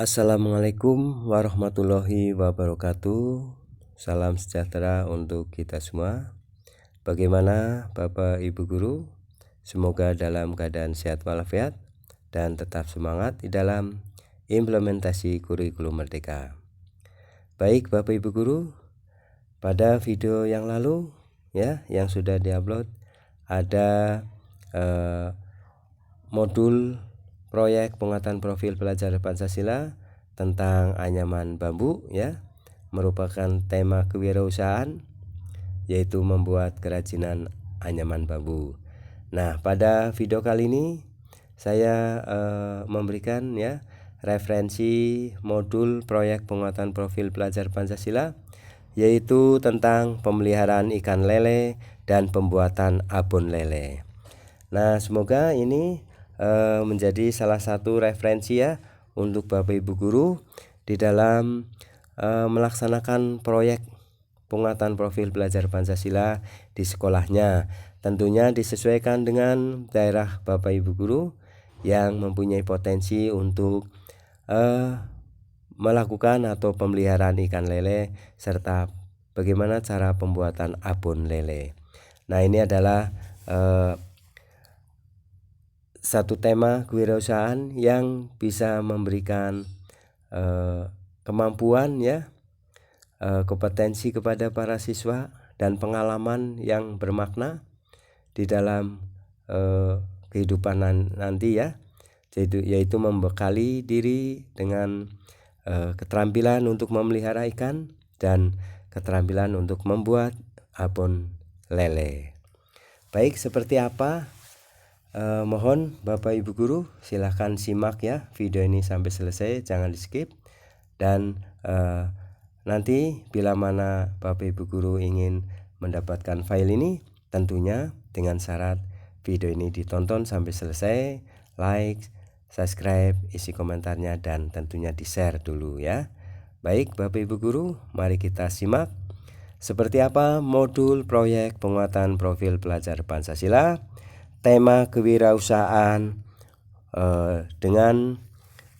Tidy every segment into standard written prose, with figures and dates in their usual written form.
Assalamualaikum warahmatullahi wabarakatuh. Salam sejahtera untuk kita semua. Bagaimana Bapak Ibu Guru? Semoga dalam keadaan sehat walafiat dan tetap semangat di dalam implementasi kurikulum merdeka. Baik Bapak Ibu Guru, pada video yang lalu yang sudah diupload ada modul proyek penguatan profil pelajar Pancasila tentang anyaman bambu merupakan tema kewirausahaan, yaitu membuat kerajinan anyaman bambu. Nah, pada video kali ini saya memberikan referensi modul proyek penguatan profil pelajar Pancasila, yaitu tentang pemeliharaan ikan lele dan pembuatan abon lele. Nah, semoga ini menjadi salah satu referensi untuk Bapak Ibu Guru di dalam melaksanakan proyek penguatan profil pelajar Pancasila di sekolahnya. Tentunya disesuaikan dengan daerah Bapak Ibu Guru yang mempunyai potensi untuk melakukan atau pemeliharaan ikan lele serta bagaimana cara pembuatan abon lele. Nah, ini adalah satu tema kewirausahaan yang bisa memberikan kemampuan kompetensi kepada para siswa dan pengalaman yang bermakna di dalam kehidupan nanti yaitu membekali diri dengan keterampilan untuk memelihara ikan dan keterampilan untuk membuat abon lele. Baik, seperti apa? Mohon Bapak Ibu Guru silahkan simak video ini sampai selesai, jangan di skip. Dan nanti bila mana Bapak Ibu Guru ingin mendapatkan file ini, tentunya dengan syarat video ini ditonton sampai selesai, like, subscribe, isi komentarnya, dan tentunya di share dulu ya. Baik Bapak Ibu Guru, mari kita simak seperti apa modul proyek penguatan profil pelajar Pancasila, tema kewirausahaan dengan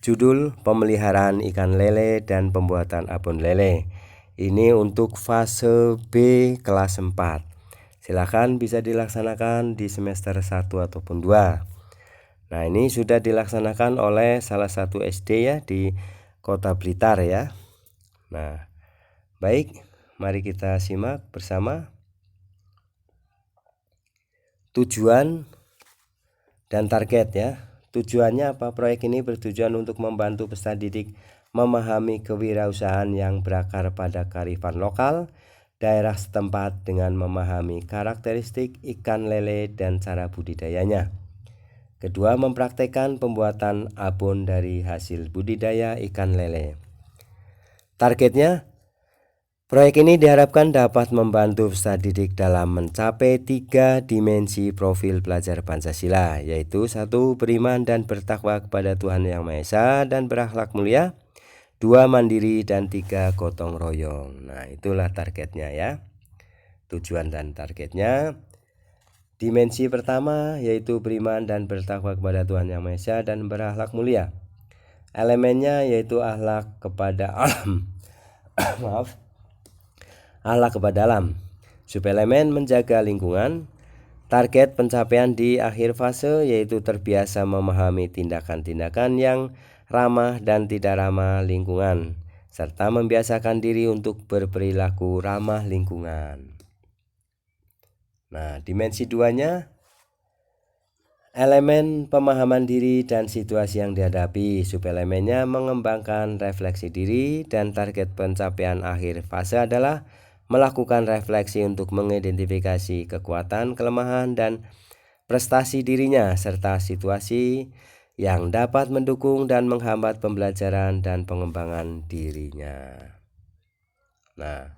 judul pemeliharaan ikan lele dan pembuatan abon lele. Ini untuk fase B kelas 4. Silakan bisa dilaksanakan di semester 1 ataupun 2. Nah, ini sudah dilaksanakan oleh salah satu SD di Kota Blitar ya. Nah, baik, mari kita simak bersama. Tujuan dan target Tujuannya apa? Proyek ini bertujuan untuk membantu peserta didik memahami kewirausahaan yang berakar pada kearifan lokal daerah setempat dengan memahami karakteristik ikan lele dan cara budidayanya. Kedua, mempraktekkan pembuatan abon dari hasil budidaya ikan lele. Targetnya, proyek ini diharapkan dapat membantu peserta didik dalam mencapai 3 dimensi profil pelajar Pancasila, yaitu 1. Beriman dan bertakwa kepada Tuhan Yang Maha Esa dan berakhlak mulia, 2. Mandiri, dan 3. Gotong royong. Nah, itulah targetnya tujuan dan targetnya. Dimensi pertama yaitu beriman dan bertakwa kepada Tuhan Yang Maha Esa dan berakhlak mulia. Elemennya yaitu akhlak kepada alam. Akhlak kepada alam. Subelemen menjaga lingkungan. Target pencapaian di akhir fase yaitu terbiasa memahami tindakan-tindakan yang ramah dan tidak ramah lingkungan, serta membiasakan diri untuk berperilaku ramah lingkungan. Nah, dimensi 2-nya elemen pemahaman diri dan situasi yang dihadapi. Subelemennya mengembangkan refleksi diri, dan target pencapaian akhir fase adalah melakukan refleksi untuk mengidentifikasi kekuatan, kelemahan, dan prestasi dirinya serta situasi yang dapat mendukung dan menghambat pembelajaran dan pengembangan dirinya. Nah,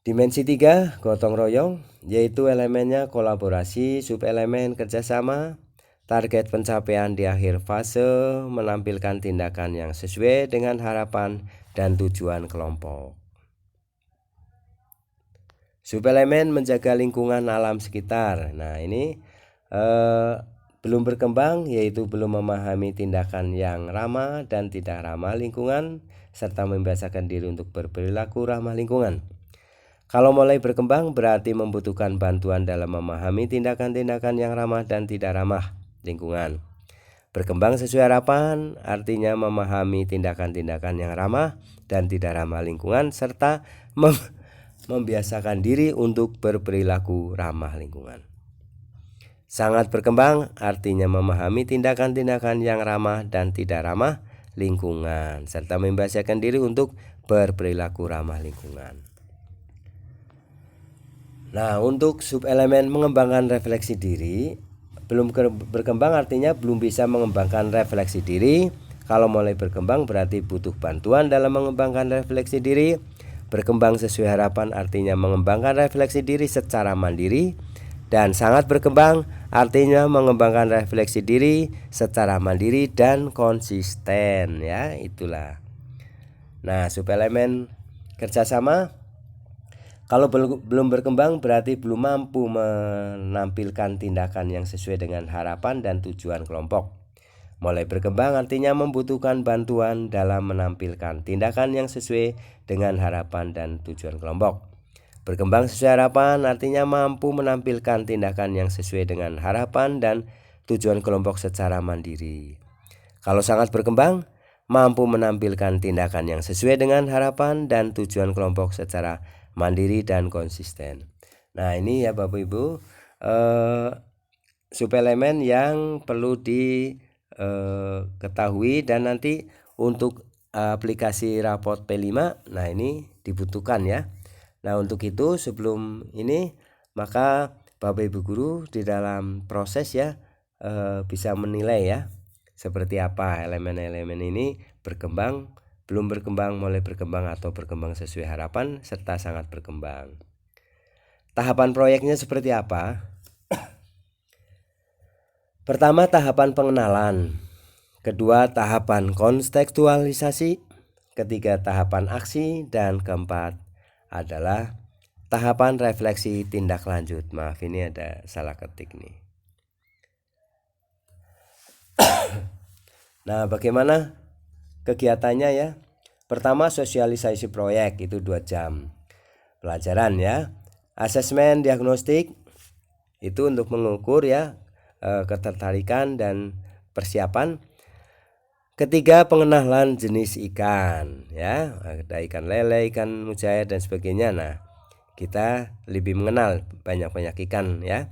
dimensi 3, gotong royong, yaitu elemennya kolaborasi, subelemen kerjasama. Target pencapaian di akhir fase menampilkan tindakan yang sesuai dengan harapan dan tujuan kelompok. Subelemen menjaga lingkungan alam sekitar. Nah, ini Belum berkembang yaitu belum memahami tindakan yang ramah dan tidak ramah lingkungan serta membiasakan diri untuk berperilaku ramah lingkungan. Kalau mulai berkembang berarti membutuhkan bantuan dalam memahami tindakan-tindakan yang ramah dan tidak ramah lingkungan. Berkembang sesuai harapan artinya memahami tindakan-tindakan yang ramah dan tidak ramah lingkungan serta membiasakan diri untuk berperilaku ramah lingkungan. Sangat berkembang artinya memahami tindakan-tindakan yang ramah dan tidak ramah lingkungan serta membiasakan diri untuk berperilaku ramah lingkungan. Nah, untuk subelemen mengembangkan refleksi diri, belum berkembang artinya belum bisa mengembangkan refleksi diri. Kalau mulai berkembang berarti butuh bantuan dalam mengembangkan refleksi diri. Berkembang sesuai harapan artinya mengembangkan refleksi diri secara mandiri. Dan sangat berkembang artinya mengembangkan refleksi diri secara mandiri dan konsisten, ya, itulah. Nah, subelemen kerjasama, kalau belum berkembang berarti belum mampu menampilkan tindakan yang sesuai dengan harapan dan tujuan kelompok. Mulai berkembang artinya membutuhkan bantuan dalam menampilkan tindakan yang sesuai dengan harapan dan tujuan kelompok. Berkembang sesuai harapan artinya mampu menampilkan tindakan yang sesuai dengan harapan dan tujuan kelompok secara mandiri. Kalau sangat berkembang, mampu menampilkan tindakan yang sesuai dengan harapan dan tujuan kelompok secara mandiri dan konsisten. Nah, ini ya Bapak Ibu, subelemen yang perlu diketahui dan nanti untuk aplikasi raport P5, nah ini dibutuhkan ya. Nah, untuk itu sebelum ini maka Bapak Ibu guru di dalam proses ya bisa menilai ya seperti apa elemen-elemen ini berkembang, belum berkembang, mulai berkembang atau berkembang sesuai harapan serta sangat berkembang. Tahapan proyeknya seperti apa? Pertama, tahapan pengenalan. Kedua, tahapan kontekstualisasi. Ketiga, tahapan aksi. Dan keempat adalah tahapan refleksi tindak lanjut. Maaf, ini ada salah ketik nih. Nah, bagaimana kegiatannya ya? Pertama, sosialisasi proyek itu 2 jam pelajaran ya. Asesmen diagnostik itu untuk mengukur ya ketertarikan dan persiapan. Ketiga, pengenalan jenis ikan ya, ada ikan lele, ikan mujair dan sebagainya. Nah, kita lebih mengenal banyak-banyak ikan ya.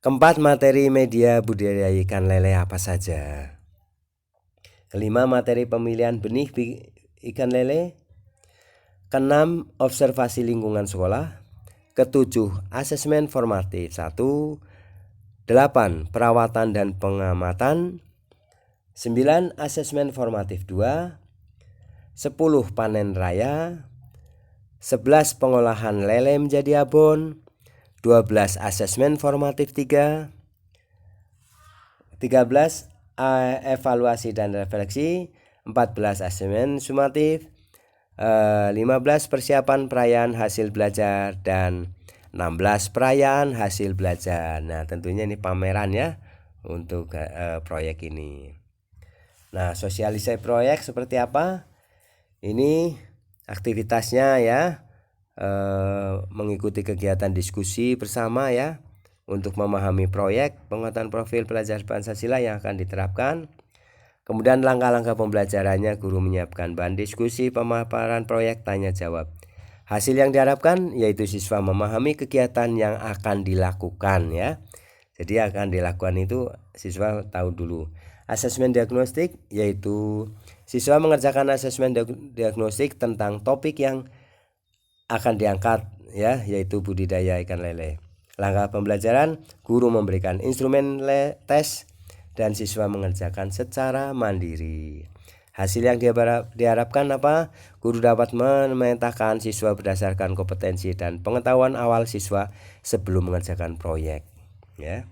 Keempat, materi media budidaya ikan lele apa saja. Kelima, materi pemilihan benih ikan lele. Keenam, observasi lingkungan sekolah. Ketujuh, asesmen formatif 1. 8, perawatan dan pengamatan. 9, asesmen formatif 2. 10, panen raya. 11, pengolahan lele menjadi abon. 12, asesmen formatif 3. 13, evaluasi dan refleksi. 14, asesmen sumatif. 15, persiapan perayaan hasil belajar. Dan 16, perayaan hasil belajar. Nah, tentunya ini pameran ya untuk proyek ini. Nah, sosialisasi proyek seperti apa? Ini aktivitasnya ya, mengikuti kegiatan diskusi bersama ya untuk memahami proyek penguatan profil pelajar Pancasila yang akan diterapkan. Kemudian langkah-langkah pembelajarannya, guru menyiapkan bahan diskusi, pemaparan proyek, tanya jawab. Hasil yang diharapkan yaitu siswa memahami kegiatan yang akan dilakukan ya. Jadi akan dilakukan itu siswa tahu dulu. Asesmen diagnostik yaitu siswa mengerjakan asesmen diagnostik tentang topik yang akan diangkat ya, yaitu budidaya ikan lele. Langkah pembelajaran, guru memberikan instrumen tes dan siswa mengerjakan secara mandiri. Hasil yang diharapkan apa? Guru dapat memetakan siswa berdasarkan kompetensi dan pengetahuan awal siswa sebelum mengerjakan proyek ya.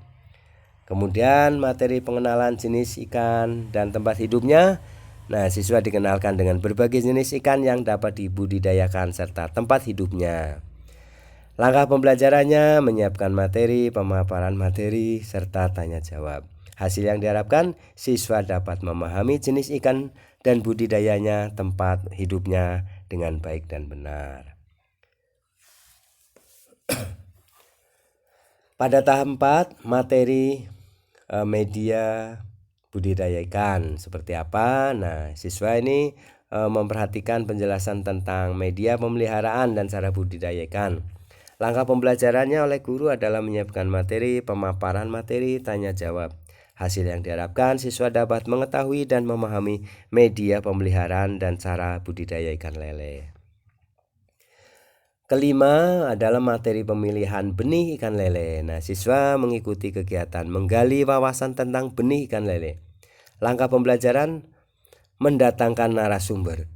Kemudian materi pengenalan jenis ikan dan tempat hidupnya. Nah, siswa dikenalkan dengan berbagai jenis ikan yang dapat dibudidayakan serta tempat hidupnya. Langkah pembelajarannya menyiapkan materi, pemaparan materi, serta tanya jawab. Hasil yang diharapkan, siswa dapat memahami jenis ikan dan budidayanya, tempat hidupnya dengan baik dan benar. Pada tahap 4, materi media budidaya ikan seperti apa? Nah, siswa ini memperhatikan penjelasan tentang media pemeliharaan dan cara budidaya ikan. Langkah pembelajarannya oleh guru adalah menyiapkan materi, pemaparan materi, tanya jawab. Hasil yang diharapkan, siswa dapat mengetahui dan memahami media pemeliharaan dan cara budidaya ikan lele. Kelima adalah materi pemilihan benih ikan lele. Nah, siswa mengikuti kegiatan menggali wawasan tentang benih ikan lele. Langkah pembelajaran, mendatangkan narasumber.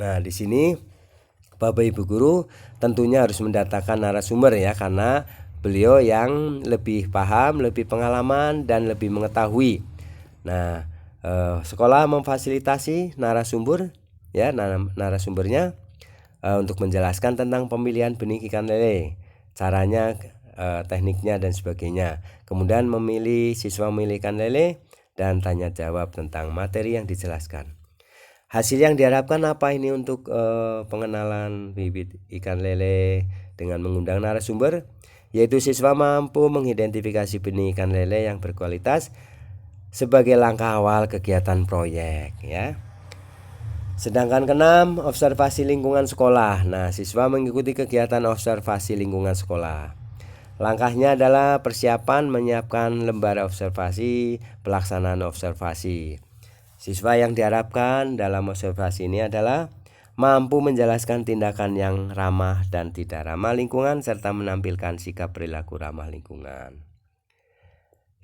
Nah, di sini Bapak Ibu guru tentunya harus mendatangkan narasumber ya, karena beliau yang lebih paham, lebih pengalaman dan lebih mengetahui. Nah, sekolah memfasilitasi narasumber ya, narasumbernya untuk menjelaskan tentang pemilihan benih ikan lele, caranya, tekniknya dan sebagainya. Kemudian siswa memilih ikan lele dan tanya jawab tentang materi yang dijelaskan. Hasil yang diharapkan apa ini untuk pengenalan bibit ikan lele dengan mengundang narasumber, yaitu siswa mampu mengidentifikasi benih ikan lele yang berkualitas sebagai langkah awal kegiatan proyek ya. Sedangkan keenam, observasi lingkungan sekolah. Nah, siswa mengikuti kegiatan observasi lingkungan sekolah. Langkahnya adalah persiapan menyiapkan lembar observasi, pelaksanaan observasi. Siswa yang diharapkan dalam observasi ini adalah mampu menjelaskan tindakan yang ramah dan tidak ramah lingkungan serta menampilkan sikap perilaku ramah lingkungan.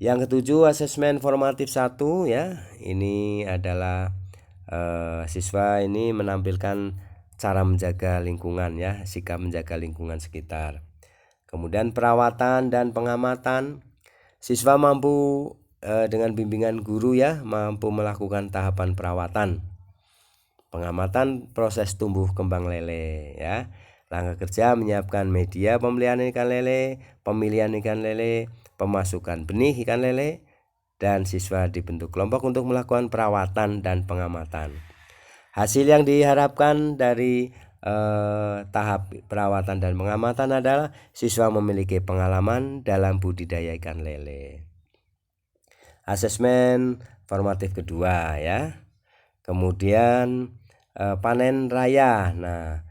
Yang ketujuh, asesmen formatif 1 ya. Ini adalah siswa ini menampilkan cara menjaga lingkungan ya, sikap menjaga lingkungan sekitar. Kemudian perawatan dan pengamatan. Siswa mampu dengan bimbingan guru ya, mampu melakukan tahapan perawatan, pengamatan proses tumbuh kembang lele ya. Langkah kerja, menyiapkan media pemeliharaan ikan lele, pemilihan ikan lele, pemasukan benih ikan lele, dan siswa dibentuk kelompok untuk melakukan perawatan dan pengamatan. Hasil yang diharapkan dari tahap perawatan dan pengamatan adalah siswa memiliki pengalaman dalam budidaya ikan lele. Asesmen formatif kedua ya. Kemudian panen raya. Nah,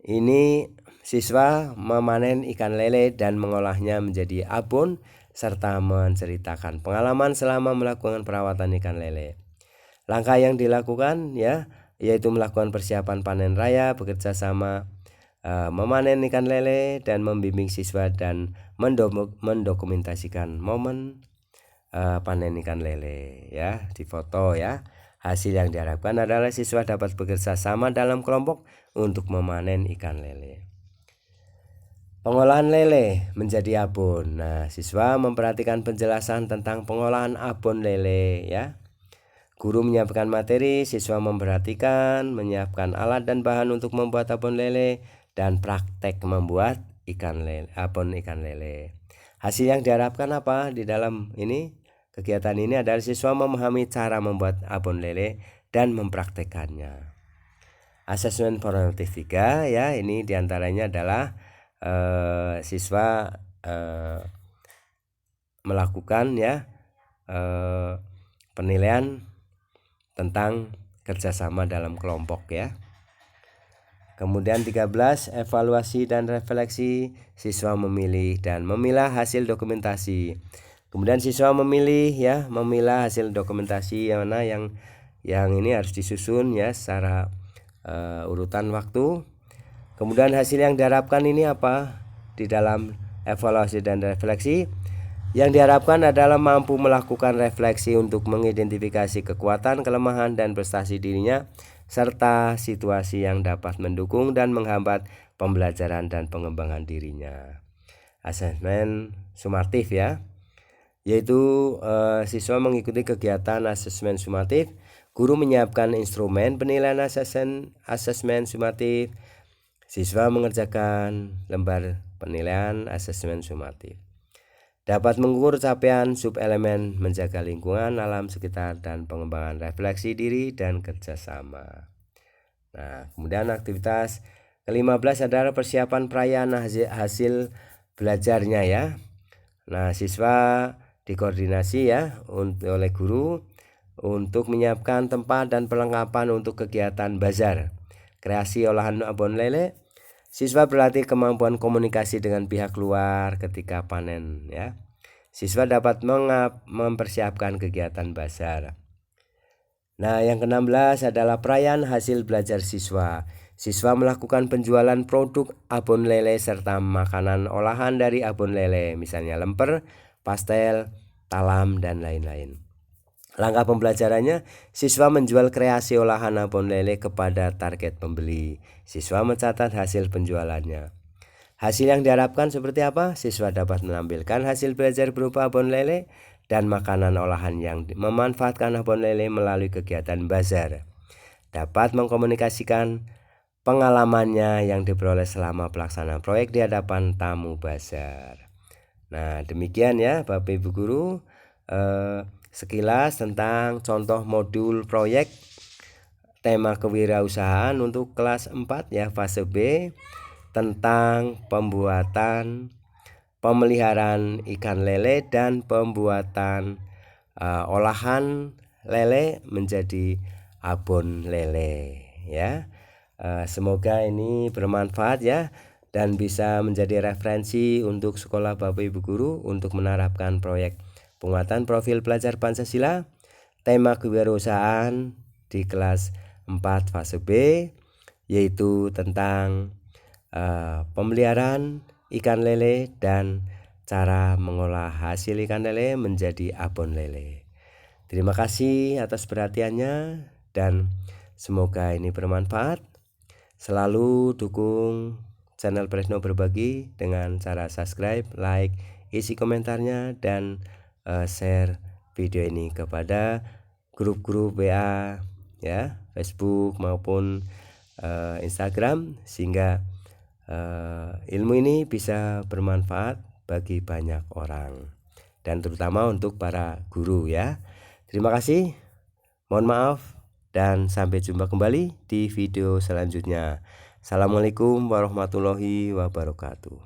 ini siswa memanen ikan lele dan mengolahnya menjadi abon serta menceritakan pengalaman selama melakukan perawatan ikan lele. Langkah yang dilakukan ya, yaitu melakukan persiapan panen raya, bekerja sama memanen ikan lele dan membimbing siswa dan mendokumentasikan momen panen ikan lele ya, di foto ya. Hasil yang diharapkan adalah siswa dapat bekerja sama dalam kelompok untuk memanen ikan lele. Pengolahan lele menjadi abon. Nah, siswa memperhatikan penjelasan tentang pengolahan abon lele ya. Guru menyiapkan materi, siswa memperhatikan, menyiapkan alat dan bahan untuk membuat abon lele dan praktek membuat abon ikan lele. Hasil yang diharapkan apa di dalam ini? Kegiatan ini adalah siswa memahami cara membuat abon lele dan mempraktekannya. Asesmen formatif 3 ya, ini diantaranya adalah siswa melakukan ya penilaian tentang kerjasama dalam kelompok ya. Kemudian 13, evaluasi dan refleksi. Siswa memilih dan memilah hasil dokumentasi. Kemudian siswa memilah hasil dokumentasi yang mana yang ini harus disusun ya secara urutan waktu. Kemudian hasil yang diharapkan ini apa di dalam evaluasi dan refleksi? Yang diharapkan adalah mampu melakukan refleksi untuk mengidentifikasi kekuatan, kelemahan, dan prestasi dirinya serta situasi yang dapat mendukung dan menghambat pembelajaran dan pengembangan dirinya. Asesmen sumatif ya, yaitu siswa mengikuti kegiatan asesmen sumatif. Guru menyiapkan instrumen penilaian asesmen sumatif. Siswa mengerjakan lembar penilaian asesmen sumatif. dapat mengukur capaian subelemen, menjaga lingkungan alam sekitar, dan pengembangan refleksi diri dan kerjasama. Nah, kemudian aktivitas ke-15 adalah persiapan perayaan hasil belajarnya ya. Nah, siswa dikoordinasi ya oleh guru untuk menyiapkan tempat dan perlengkapan untuk kegiatan bazar kreasi olahan abon lele. Siswa berlatih kemampuan komunikasi dengan pihak luar ketika panen ya. Siswa dapat mempersiapkan kegiatan bazar. Nah, yang ke-16 adalah perayaan hasil belajar siswa. Siswa melakukan penjualan produk abon lele serta makanan olahan dari abon lele, misalnya lemper, pastel, talam, dan lain-lain. Langkah pembelajarannya, siswa menjual kreasi olahan abon lele kepada target pembeli. Siswa mencatat hasil penjualannya. Hasil yang diharapkan seperti apa? Siswa dapat menampilkan hasil belajar berupa abon lele dan makanan olahan yang memanfaatkan abon lele melalui kegiatan bazar. Dapat mengkomunikasikan pengalamannya yang diperoleh selama pelaksanaan proyek di hadapan tamu bazar. Nah, demikian ya Bapak Ibu Guru, sekilas tentang contoh modul proyek tema kewirausahaan untuk kelas 4 ya, fase B, tentang pembuatan pemeliharaan ikan lele dan pembuatan olahan lele menjadi abon lele ya. Semoga ini bermanfaat ya dan bisa menjadi referensi untuk sekolah Bapak Ibu Guru untuk menerapkan proyek penguatan profil pelajar Pancasila tema kewirausahaan di kelas 4 fase B, yaitu tentang pemeliharaan ikan lele dan cara mengolah hasil ikan lele menjadi abon lele. Terima kasih atas perhatiannya dan semoga ini bermanfaat. Selalu dukung channel Presno Berbagi dengan cara subscribe, like, isi komentarnya, dan share video ini kepada grup-grup WA ya, Facebook maupun Instagram, sehingga ilmu ini bisa bermanfaat bagi banyak orang dan terutama untuk para guru ya. Terima kasih, mohon maaf, dan sampai jumpa kembali di video selanjutnya. Assalamualaikum warahmatullahi wabarakatuh.